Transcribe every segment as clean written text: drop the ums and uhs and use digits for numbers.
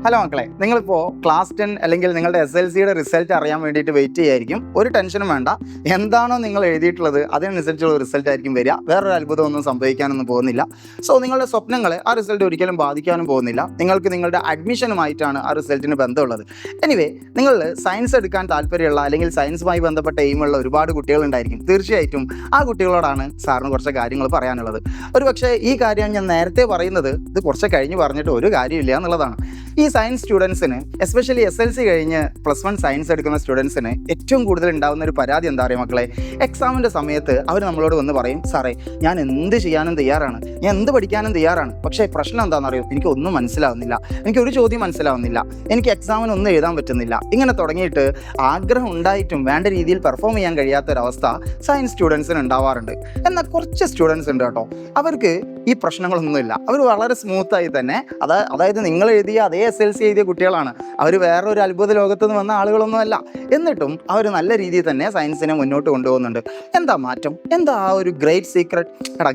Hello മക്കളെ, നിങ്ങളിപ്പോൾ class 10 അല്ലെങ്കിൽ നിങ്ങളുടെ SLCയുടെ റിസൾട്ട് അറിയാൻ വേണ്ടിയിട്ട് വെയിറ്റ് ചെയ്യായിരിക്കും. ഒരു ടെൻഷനും വേണ്ട. എന്താണോ നിങ്ങൾ എഴുതിയിട്ടുള്ളത് അതിനനുസരിച്ചുള്ള റിസൾട്ട് ആയിരിക്കും വരിക. വേറൊരു അത്ഭുതമൊന്നും സംഭവിക്കാനൊന്നും പോകുന്നില്ല. സോ നിങ്ങളുടെ സ്വപ്നങ്ങളെ ആ റിസൾട്ട് ഒരിക്കലും ബാധിക്കാനും പോകുന്നില്ല. നിങ്ങൾക്ക് നിങ്ങളുടെ അഡ്മിഷനുമായിട്ടാണ് ആ റിസൾട്ടിന് ബന്ധമുള്ളത്. എനിവേ, നിങ്ങൾ സയൻസ് എടുക്കാൻ താല്പര്യമുള്ള അല്ലെങ്കിൽ സയൻസുമായി ബന്ധപ്പെട്ട എയിമുള്ള ഒരുപാട് കുട്ടികളുണ്ടായിരിക്കും. തീർച്ചയായിട്ടും ആ കുട്ടികളോടാണ് സാറിന് കുറച്ച് കാര്യങ്ങൾ പറയാനുള്ളത്. ഒരുപക്ഷെ ഈ കാര്യം ഞാൻ നേരത്തെ പറയുന്നത് ഇത് കുറച്ച് കഴിഞ്ഞ് പറഞ്ഞിട്ട് ഒരു കാര്യമില്ല എന്നുള്ളതാണ്. ഈ സയൻസ് സ്റ്റുഡൻസിന്, എസ്പെഷ്യലി SLC കഴിഞ്ഞ് +1 സയൻസ് എടുക്കുന്ന സ്റ്റുഡൻസിന് ഏറ്റവും കൂടുതൽ ഉണ്ടാകുന്ന ഒരു പരാതി എന്താ പറയുക മക്കളെ? എക്സാമിൻ്റെ സമയത്ത് അവർ നമ്മളോട് വന്ന് പറയും, സാറേ ഞാൻ എന്ത് ചെയ്യാനും തയ്യാറാണ്, ഞാൻ എന്ത് പഠിക്കാനും തയ്യാറാണ്, പക്ഷേ പ്രശ്നം എന്താണെന്ന് അറിയും, എനിക്കൊന്നും മനസ്സിലാവുന്നില്ല, എനിക്കൊരു ചോദ്യം മനസ്സിലാവുന്നില്ല, എനിക്ക് എക്സാമിനൊന്നും എഴുതാൻ പറ്റുന്നില്ല. ഇങ്ങനെ തുടങ്ങിയിട്ട് ആഗ്രഹം ഉണ്ടായിട്ടും വേണ്ട രീതിയിൽ പെർഫോം ചെയ്യാൻ കഴിയാത്തൊരവസ്ഥ സയൻസ് സ്റ്റുഡൻസിന് ഉണ്ടാവാറുണ്ട്. എന്നാൽ കുറച്ച് സ്റ്റുഡൻസ് ഉണ്ട് കേട്ടോ, അവർക്ക് ഈ പ്രശ്നങ്ങളൊന്നുമില്ല. അവർ വളരെ സ്മൂത്തായി തന്നെ, അതായത് നിങ്ങൾ എഴുതിയ അതേ SLC എഴുതിയ കുട്ടികളാണ്, അവർ വേറൊരു അത്ഭുത ലോകത്ത് നിന്ന് വന്ന ആളുകളൊന്നുമല്ല. എന്നിട്ടും അവർ നല്ല രീതിയിൽ തന്നെ സയൻസിനെ മുന്നോട്ട് കൊണ്ടുപോകുന്നുണ്ട്. എന്താ മാറ്റം? എന്താ ആ ഒരു ഗ്രേറ്റ് സീക്രട്ട്?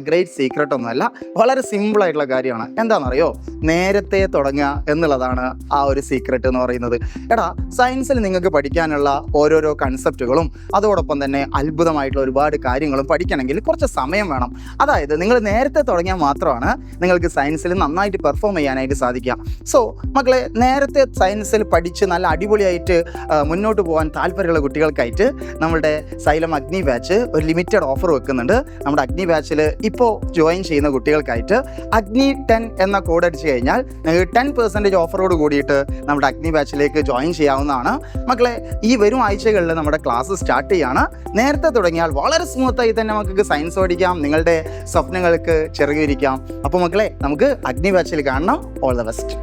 ഗ്രേറ്റ് സീക്രട്ട് ഒന്നുമല്ല, വളരെ സിമ്പിളായിട്ടുള്ള കാര്യമാണ്. എന്താണെന്നറിയോ? നേരത്തെ തുടങ്ങുക എന്നുള്ളതാണ് ആ ഒരു സീക്രട്ട് എന്ന് പറയുന്നത്. സയൻസിൽ നിങ്ങൾക്ക് പഠിക്കാനുള്ള ഓരോരോ കൺസെപ്റ്റുകളും അതോടൊപ്പം തന്നെ അത്ഭുതമായിട്ടുള്ള ഒരുപാട് കാര്യങ്ങളും പഠിക്കണമെങ്കിൽ കുറച്ച് സമയം വേണം. അതായത് നിങ്ങൾ നേരത്തെ തുടങ്ങിയാൽ മാത്രമാണ് നിങ്ങൾക്ക് സയൻസിൽ നന്നായിട്ട് പെർഫോം ചെയ്യാനായിട്ട് സാധിക്കുക. സോ മക്കളെ, നേരത്തെ സയൻസിൽ പഠിച്ച് നല്ല അടിപൊളിയായിട്ട് മുന്നോട്ട് പോകാൻ താല്പര്യമുള്ള കുട്ടികൾക്കായിട്ട് നമ്മുടെ സൈലം അഗ്നി ബാച്ച് ഒരു ലിമിറ്റഡ് ഓഫർ വെക്കുന്നുണ്ട്. നമ്മുടെ അഗ്നി ബാച്ചിൽ ഇപ്പോൾ ജോയിൻ ചെയ്യുന്ന കുട്ടികൾക്കായിട്ട് അഗ്നി 10 എന്ന കോഡ് അടിച്ച് കഴിഞ്ഞാൽ നിങ്ങൾക്ക് 10% ഓഫറോട് കൂടിയിട്ട് നമ്മുടെ അഗ്നി ബാച്ചിലേക്ക് ജോയിൻ ചെയ്യാവുന്നതാണ്. മക്കളെ, ഈ വരും ആഴ്ചകളിൽ നമ്മുടെ ക്ലാസ് സ്റ്റാർട്ട് ചെയ്യാണ്. നേരത്തെ തുടങ്ങിയാൽ വളരെ സ്മൂത്തായി തന്നെ നമുക്ക് സയൻസ് പഠിക്കാം, നിങ്ങളുടെ സ്വപ്നങ്ങൾക്ക് ചെറുകിരിക്കാം. അപ്പോൾ മക്കളെ, നമുക്ക് അഗ്നി ബാച്ചിൽ കാണണം. All the best.